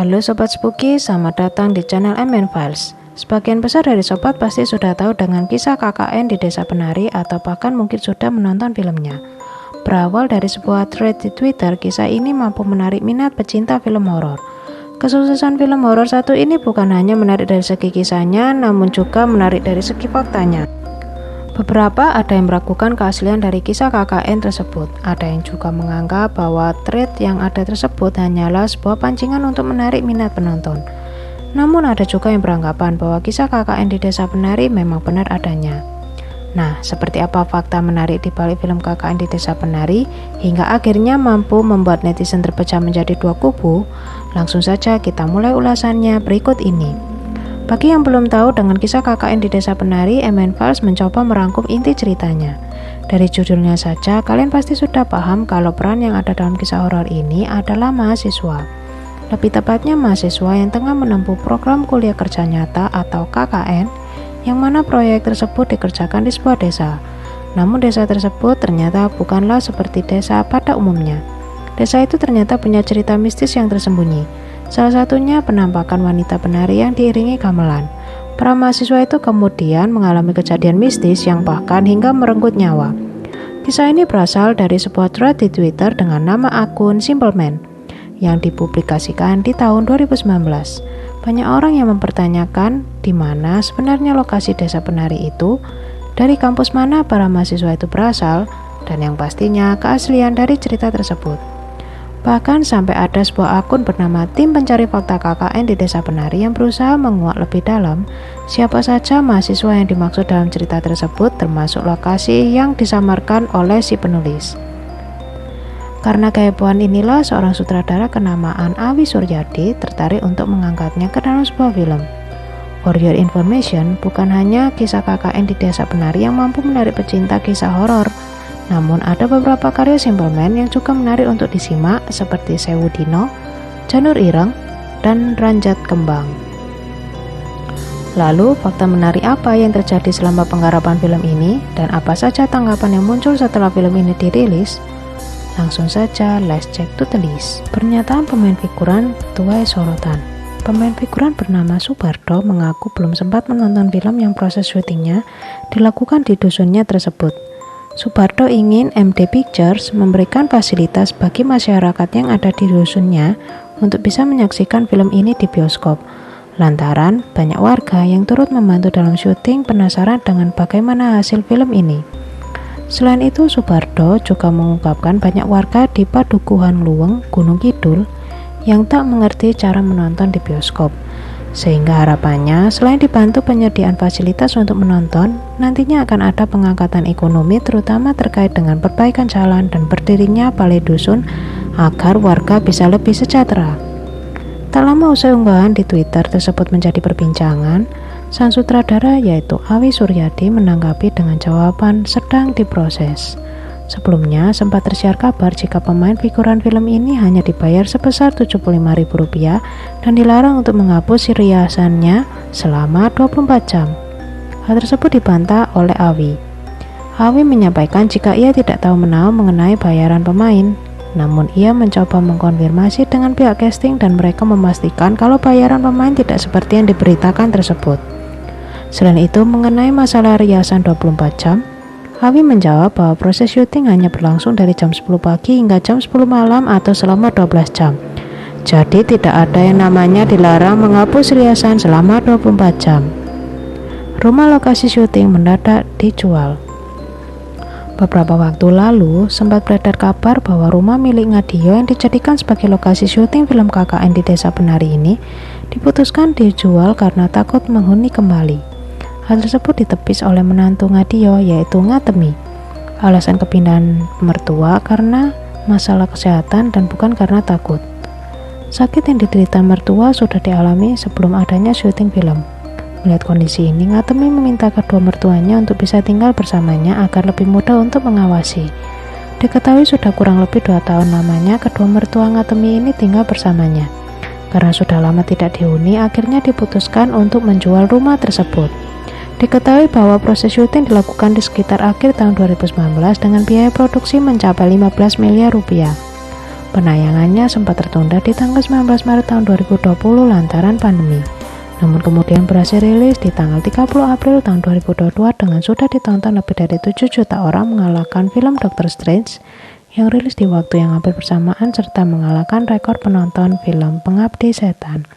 Halo Sobat Spooky, selamat datang di channel MN Files. Sebagian besar dari sobat pasti sudah tahu dengan kisah KKN di Desa Penari atau bahkan mungkin sudah menonton filmnya. Berawal dari sebuah thread di Twitter, kisah ini mampu menarik minat pecinta film horor. Kesuksesan film horor satu ini bukan hanya menarik dari segi kisahnya, namun juga menarik dari segi faktanya. Beberapa ada yang meragukan keaslian dari kisah KKN tersebut. Ada yang juga menganggap bahwa thread yang ada tersebut hanyalah sebuah pancingan untuk menarik minat penonton. Namun ada juga yang beranggapan bahwa kisah KKN di Desa Penari memang benar adanya. Nah, seperti apa fakta menarik di balik film KKN di Desa Penari hingga akhirnya mampu membuat netizen terpecah menjadi dua kubu? Langsung saja kita mulai ulasannya berikut ini. Bagi yang belum tahu dengan kisah KKN di Desa Penari, MN Files mencoba merangkum inti ceritanya. Dari judulnya saja, kalian pasti sudah paham kalau peran yang ada dalam kisah horor ini adalah mahasiswa. Lebih tepatnya mahasiswa yang tengah menempuh program kuliah kerja nyata atau KKN, yang mana proyek tersebut dikerjakan di sebuah desa. Namun desa tersebut ternyata bukanlah seperti desa pada umumnya. Desa itu ternyata punya cerita mistis yang tersembunyi. Salah satunya penampakan wanita penari yang diiringi gamelan. Para mahasiswa itu kemudian mengalami kejadian mistis yang bahkan hingga merenggut nyawa. Kisah ini berasal dari sebuah thread di Twitter dengan nama akun Simpleman yang dipublikasikan di tahun 2019. Banyak orang yang mempertanyakan di mana sebenarnya lokasi Desa Penari itu, dari kampus mana para mahasiswa itu berasal, dan yang pastinya keaslian dari cerita tersebut. Bahkan sampai ada sebuah akun bernama Tim Pencari Fakta KKN di Desa Penari yang berusaha menguak lebih dalam siapa saja mahasiswa yang dimaksud dalam cerita tersebut, termasuk lokasi yang disamarkan oleh si penulis. Karena kehebohan inilah seorang sutradara kenamaan Awi Suryadi tertarik untuk mengangkatnya ke dalam sebuah film. For your information, bukan hanya kisah KKN di Desa Penari yang mampu menarik pecinta kisah horor, namun ada beberapa karya Simpleman yang juga menarik untuk disimak seperti Sewu Dino, Janur Ireng, dan Ranjat Kembang. Lalu fakta menarik apa yang terjadi selama penggarapan film ini dan apa saja tanggapan yang muncul setelah film ini dirilis? Langsung saja let's check to the list. Pernyataan pemain figuran tuai sorotan. Pemain figuran bernama Supardo mengaku belum sempat menonton film yang proses syutingnya dilakukan di dusunnya tersebut. Supardo ingin MD Pictures memberikan fasilitas bagi masyarakat yang ada di dusunnya untuk bisa menyaksikan film ini di bioskop. Lantaran banyak warga yang turut membantu dalam syuting penasaran dengan bagaimana hasil film ini. Selain itu, Supardo juga mengungkapkan banyak warga di Padukuhan Luweng, Gunung Kidul yang tak mengerti cara menonton di bioskop. Sehingga harapannya selain dibantu penyediaan fasilitas untuk menonton, nantinya akan ada pengangkatan ekonomi terutama terkait dengan perbaikan jalan dan berdirinya balai dusun agar warga bisa lebih sejahtera. Tak lama usai unggahan di Twitter tersebut menjadi perbincangan, sang sutradara yaitu Awi Suryadi menanggapi dengan jawaban sedang diproses. Sebelumnya sempat tersiar kabar jika pemain figuran film ini hanya dibayar sebesar Rp75.000 dan dilarang untuk menghapus riasannya selama 24 jam. Hal tersebut dibantah oleh Awi. Awi menyampaikan jika ia tidak tahu menahu mengenai bayaran pemain, namun ia mencoba mengkonfirmasi dengan pihak casting dan mereka memastikan kalau bayaran pemain tidak seperti yang diberitakan tersebut. Selain itu, mengenai masalah riasan 24 jam, Awi menjawab bahwa proses syuting hanya berlangsung dari jam 10 pagi hingga jam 10 malam atau selama 12 jam. Jadi tidak ada yang namanya dilarang menghapus riasan selama 24 jam. Rumah lokasi syuting mendadak dijual. Beberapa waktu lalu sempat beredar kabar bahwa rumah milik Ngadio yang dijadikan sebagai lokasi syuting film KKN di Desa Penari ini diputuskan dijual karena takut menghuni kembali. Hal tersebut ditepis oleh menantu Ngadio yaitu Ngatemi. Alasan kepindahan mertua karena masalah kesehatan dan bukan karena takut. Sakit yang diderita mertua sudah dialami sebelum adanya syuting film. Melihat kondisi ini, Ngatemi meminta kedua mertuanya untuk bisa tinggal bersamanya agar lebih mudah untuk mengawasi. Diketahui sudah kurang lebih 2 tahun lamanya kedua mertua Ngatemi ini tinggal bersamanya. Karena sudah lama tidak dihuni, akhirnya diputuskan untuk menjual rumah tersebut. Diketahui bahwa proses syuting dilakukan di sekitar akhir tahun 2019 dengan biaya produksi mencapai Rp15 miliar. Penayangannya sempat tertunda di tanggal 19 Maret tahun 2020 lantaran pandemi. Namun kemudian berhasil rilis di tanggal 30 April tahun 2022 dengan sudah ditonton lebih dari 7 juta orang, mengalahkan film Doctor Strange yang rilis di waktu yang hampir bersamaan serta mengalahkan rekor penonton film Pengabdi Setan.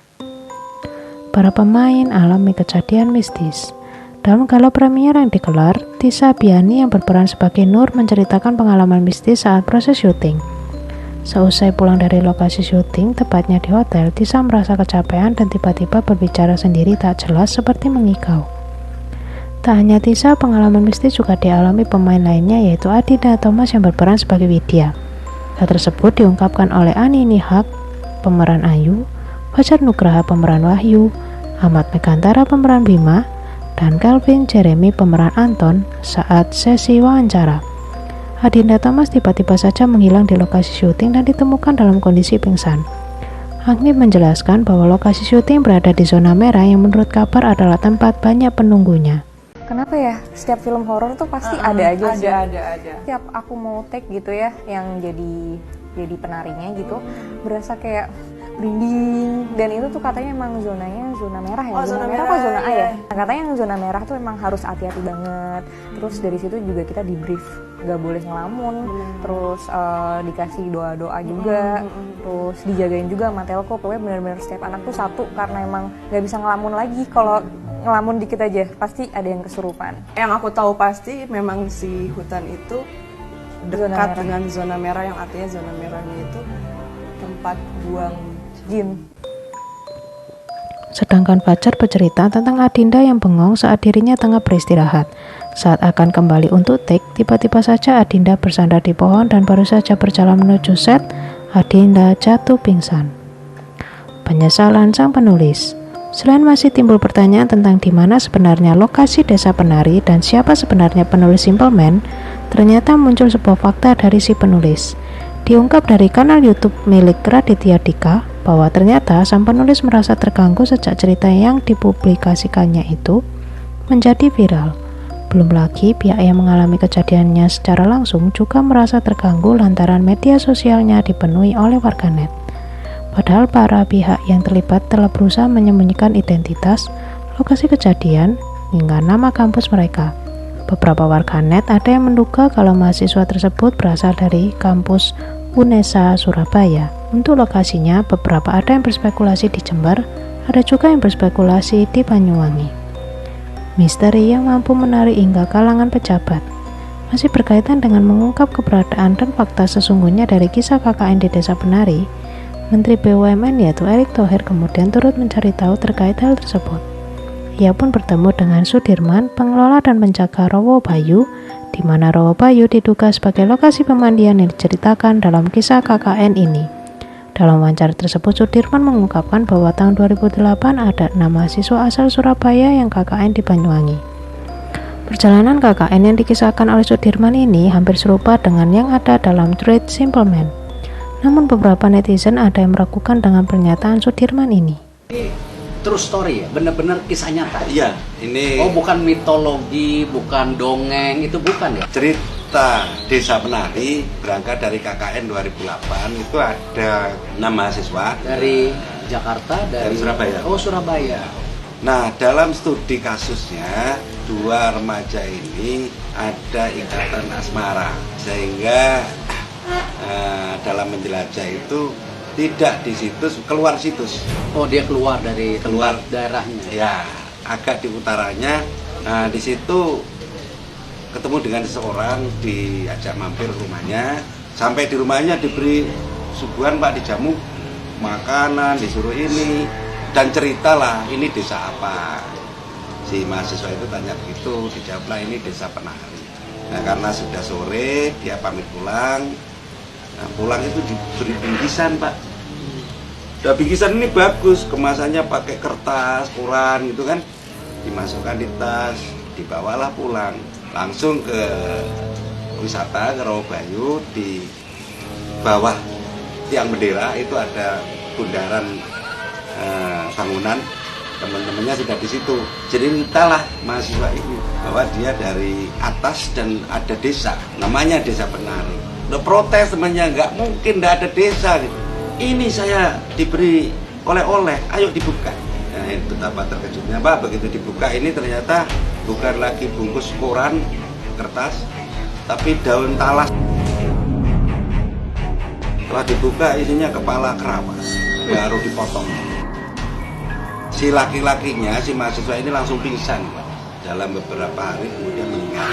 Para pemain alami kejadian mistis. Dalam gala premier yang digelar, Tisa Biani yang berperan sebagai Nur menceritakan pengalaman mistis saat proses syuting. Seusai pulang dari lokasi syuting, tepatnya di hotel, Tisa merasa kecapean dan tiba-tiba berbicara sendiri tak jelas seperti mengigau. Tak hanya Tisa, pengalaman mistis juga dialami pemain lainnya yaitu Adinda Thomas yang berperan sebagai Widya. Hal tersebut diungkapkan oleh Ani Nihak, pemeran Ayu, Fajar Nugraha, pemeran Wahyu, Ahmad Megantara, pemeran Bima, dan Calvin Jeremy, pemeran Anton saat sesi wawancara. Adinda Thomas tiba-tiba saja menghilang di lokasi syuting dan ditemukan dalam kondisi pingsan. Agni menjelaskan bahwa lokasi syuting berada di zona merah yang menurut kabar adalah tempat banyak penunggunya. Kenapa ya? Setiap film horor tuh pasti ada aja sih. Ada. Setiap aku mau take gitu ya, yang jadi penarinya gitu, berasa kayak merinding. Dan itu tuh katanya emang zonanya zona merah ya. Zona merah apa zona A ya? Nah, katanya yang zona merah tuh emang harus hati-hati banget. Terus dari situ juga kita di brief, nggak boleh ngelamun. Terus dikasih doa-doa juga. Terus dijagain juga sama telco. Pokoknya benar-benar setiap anak tuh satu, karena emang nggak bisa ngelamun lagi. Kalau ngelamun dikit aja pasti ada yang kesurupan. Yang aku tahu pasti memang si hutan itu dekat dengan zona merah, yang artinya zona merahnya itu tempat buang jin. Sedangkan Fajar bercerita tentang Adinda yang bengong saat dirinya tengah beristirahat. Saat akan kembali untuk take, tiba-tiba saja Adinda bersandar di pohon dan baru saja berjalan menuju set, Adinda jatuh pingsan. Penyesalan sang penulis. Selain masih timbul pertanyaan tentang di mana sebenarnya lokasi Desa Penari dan siapa sebenarnya penulis Simple Man, ternyata muncul sebuah fakta dari si penulis. Diungkap dari kanal YouTube milik Raditya Dika bahwa ternyata sang penulis merasa terganggu sejak cerita yang dipublikasikannya itu menjadi viral. Belum lagi pihak yang mengalami kejadiannya secara langsung juga merasa terganggu lantaran media sosialnya dipenuhi oleh warganet. Padahal para pihak yang terlibat telah berusaha menyembunyikan identitas, lokasi kejadian, hingga nama kampus mereka. Beberapa warganet ada yang menduga kalau mahasiswa tersebut berasal dari kampus UNESA Surabaya. Untuk lokasinya, beberapa ada yang berspekulasi di Jember, ada juga yang berspekulasi di Banyuwangi. Misteri yang mampu menarik hingga kalangan pejabat. Masih berkaitan dengan mengungkap keberadaan dan fakta sesungguhnya dari kisah KKN di Desa Penari, Menteri BUMN yaitu Erick Thohir kemudian turut mencari tahu terkait hal tersebut. Ia pun bertemu dengan Sudirman, pengelola dan penjaga Rowo Bayu, di mana Rowo Bayu diduga sebagai lokasi pemandian yang diceritakan dalam kisah KKN ini. Dalam wawancara tersebut, Sudirman mengungkapkan bahwa tahun 2008 ada 6 mahasiswa asal Surabaya yang KKN di Banyuwangi. Perjalanan KKN yang dikisahkan oleh Sudirman ini hampir serupa dengan yang ada dalam thread Simple Man. Namun beberapa netizen ada yang meragukan dengan pernyataan Sudirman ini. Ini true story ya, benar-benar kisah nyata. Iya, ini bukan mitologi, bukan dongeng, itu bukan ya? cerita Desa Penari berangkat dari KKN 2008. Itu ada 6 mahasiswa Dari Jakarta, dari Surabaya. Oh, Surabaya. Nah, dalam studi kasusnya, 2 remaja ini ada ikatan asmara, sehingga dalam menjelajah itu tidak di situs, keluar situs. Oh, dia keluar dari Keluar. daerahnya. Ya, agak di utaranya. Nah, di situ ketemu dengan seseorang, diajak mampir ke rumahnya. Sampai di rumahnya diberi suguhan, Pak, dijamu makanan, disuruh ini, dan ceritalah ini desa apa. Si mahasiswa itu tanya begitu, dijawablah ini Desa Penari. Nah, karena sudah sore, dia pamit pulang. Nah, pulang itu diberi bingkisan, Pak. Nah, bingkisan ini bagus, kemasannya pakai kertas, koran gitu kan. Dimasukkan di tas, dibawalah pulang. Langsung ke wisata, ke Rowo Bayu. Di bawah tiang bendera itu ada bundaran bangunan. Teman-temannya sudah di situ. Jadi entahlah mahasiswa ini bahwa dia dari atas dan ada desa, namanya Desa Penari. Udah protes temannya, nggak mungkin, nggak ada desa. Ini saya diberi oleh-oleh, ayo dibuka. Nah, itu betapa terkejutnya Pak, begitu dibuka ini ternyata bukan lagi bungkus koran kertas, tapi daun talas. Setelah dibuka isinya kepala kera Pak, baru dipotong. Si laki-lakinya, si mahasiswa ini langsung pingsan Pak. Dalam beberapa hari kemudian meninggal.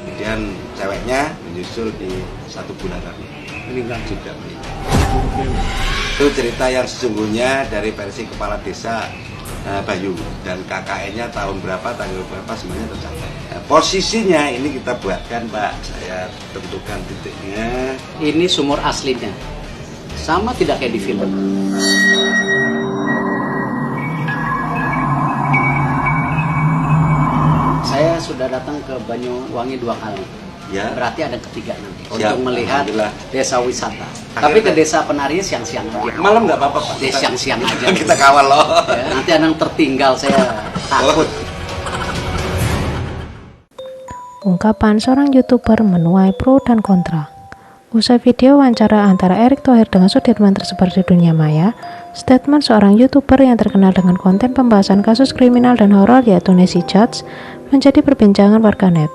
Kemudian ceweknya menyusul di 1 bulanan, meninggal juga. Itu cerita yang sesungguhnya dari versi kepala desa Bayu, dan KKN-nya tahun berapa, tanggal berapa semuanya tercatat. Nah, posisinya ini kita buatkan Pak, saya tentukan titiknya. Ini sumur aslinya, sama tidak kayak di film. Saya sudah datang ke Banyuwangi 2 kali. Ya. Berarti ada ketiga nanti Siap. untuk melihat Alhamdulillah. desa wisata. Tapi ke desa penari siang-siang aja. Malam nggak apa-apa Pak. Siang-siang aja. Kita kawal loh. Ya, nanti ada yang tertinggal, saya takut. Ungkapan seorang YouTuber menuai pro dan kontra. Usai video wawancara antara Erick Thohir dengan Sudirman tersebar di dunia maya, statement seorang YouTuber yang terkenal dengan konten pembahasan kasus kriminal dan horor yaitu Nessie Judge menjadi perbincangan warganet.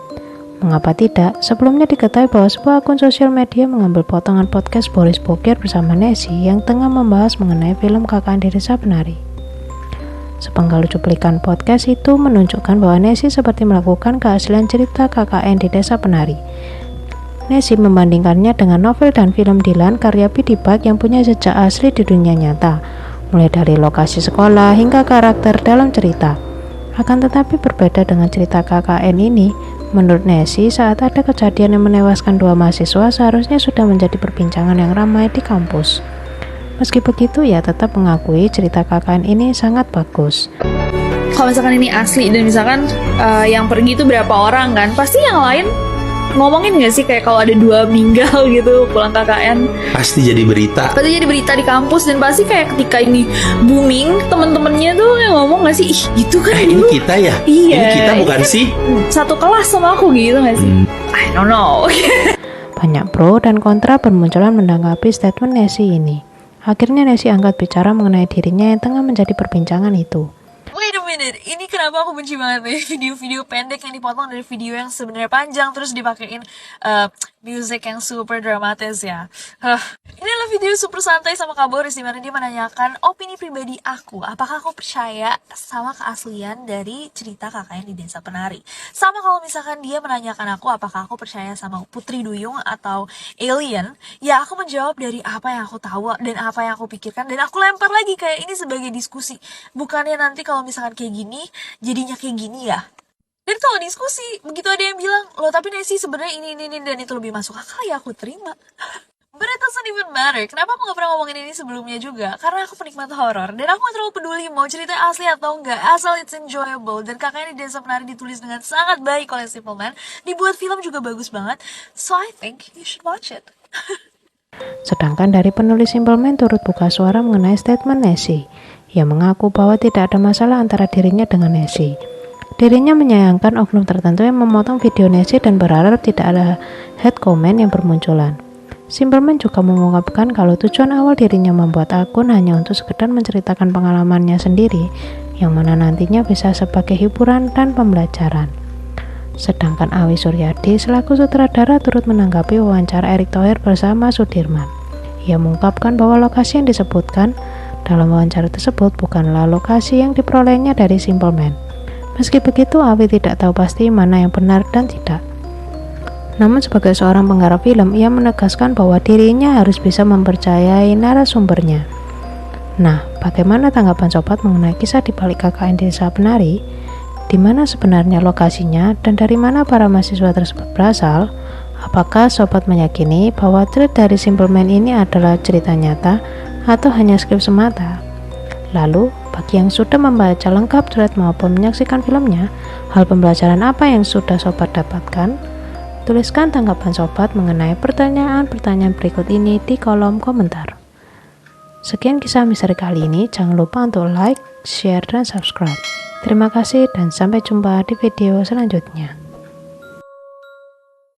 Mengapa tidak? Sebelumnya diketahui bahwa sebuah akun sosial media mengambil potongan podcast Boris Bokir bersama Nessie yang tengah membahas mengenai film KKN di Desa Penari. Sepenggal cuplikan podcast itu menunjukkan bahwa Nessie seperti melakukan keaslian cerita KKN di Desa Penari. Nessie membandingkannya dengan novel dan film Dilan karya Pidibak yang punya jejak asli di dunia nyata, mulai dari lokasi sekolah hingga karakter dalam cerita. Akan tetapi berbeda dengan cerita KKN ini, menurut Nessie saat ada kejadian yang menewaskan 2 mahasiswa seharusnya sudah menjadi perbincangan yang ramai di kampus. Meski begitu, ia tetap mengakui cerita KKN ini sangat bagus. Kalau misalkan ini asli dan misalkan yang pergi itu berapa orang kan, pasti yang lain ngomongin gak sih kayak kalau ada 2 meninggal gitu pulang KKN, pasti jadi berita di kampus, dan pasti kayak ketika ini booming temen-temennya tuh yang ngomong gak sih, ih gitu kan ini dulu kita ya, iya, ini kita bukan ini kan sih satu kelas sama aku gitu gak sih. I don't know. Banyak pro dan kontra bermunculan menanggapi statement Nessie ini. Akhirnya Nessie angkat bicara mengenai dirinya yang tengah menjadi perbincangan itu. Wait a minute, ini kenapa aku benci banget nih video-video pendek yang dipotong dari video yang sebenarnya panjang terus dipakein music yang super dramatis ya. Ini adalah video super santai sama Kak Boris di mana dia menanyakan opini pribadi aku, apakah aku percaya sama keaslian dari cerita KKN di Desa Penari. Sama kalau misalkan dia menanyakan aku apakah aku percaya sama Putri Duyung atau alien, ya aku menjawab dari apa yang aku tahu dan apa yang aku pikirkan, dan aku lempar lagi kayak ini sebagai diskusi. Bukannya nanti kalau misalkan kayak gini jadinya kayak gini ya. Dan kalau diskusi begitu ada yang bilang loh tapi Nessie sebenarnya ini dan itu lebih masuk akal, ya aku terima. But it doesn't even matter. Kenapa aku gak pernah ngomongin ini sebelumnya juga? Karena aku penikmat horor dan aku gak terlalu peduli mau cerita asli atau enggak, asal it's enjoyable. Dan kakaknya di Desa Penari ditulis dengan sangat baik oleh Simple Man, dibuat film juga bagus banget, so I think you should watch it. Sedangkan dari penulis Simple Man turut buka suara mengenai statement Nessie. Ia mengaku bahwa tidak ada masalah antara dirinya dengan Nessie. Dirinya menyayangkan oknum tertentu yang memotong video Nessie dan berharap tidak ada hate comment yang bermunculan. Simple Man juga mengungkapkan kalau tujuan awal dirinya membuat akun hanya untuk sekedar menceritakan pengalamannya sendiri, yang mana nantinya bisa sebagai hiburan dan pembelajaran. Sedangkan Awi Suryadi selaku sutradara turut menanggapi wawancara Erick Thohir bersama Sudirman. Ia mengungkapkan bahwa lokasi yang disebutkan dalam wawancara tersebut bukanlah lokasi yang diperolehnya dari Simple Man. Meski begitu, Awi tidak tahu pasti mana yang benar dan tidak. Namun sebagai seorang penggarap film, ia menegaskan bahwa dirinya harus bisa mempercayai narasumbernya. Nah, bagaimana tanggapan sobat mengenai kisah di balik KKN Desa Penari? Di mana sebenarnya lokasinya dan dari mana para mahasiswa tersebut berasal? Apakah sobat meyakini bahwa thread dari Simple Man ini adalah cerita nyata atau hanya skrip semata? Lalu, bagi yang sudah membaca lengkap thread maupun menyaksikan filmnya, hal pembelajaran apa yang sudah sobat dapatkan? Tuliskan tanggapan sobat mengenai pertanyaan-pertanyaan berikut ini di kolom komentar. Sekian kisah misteri kali ini, jangan lupa untuk like, share, dan subscribe. Terima kasih dan sampai jumpa di video selanjutnya.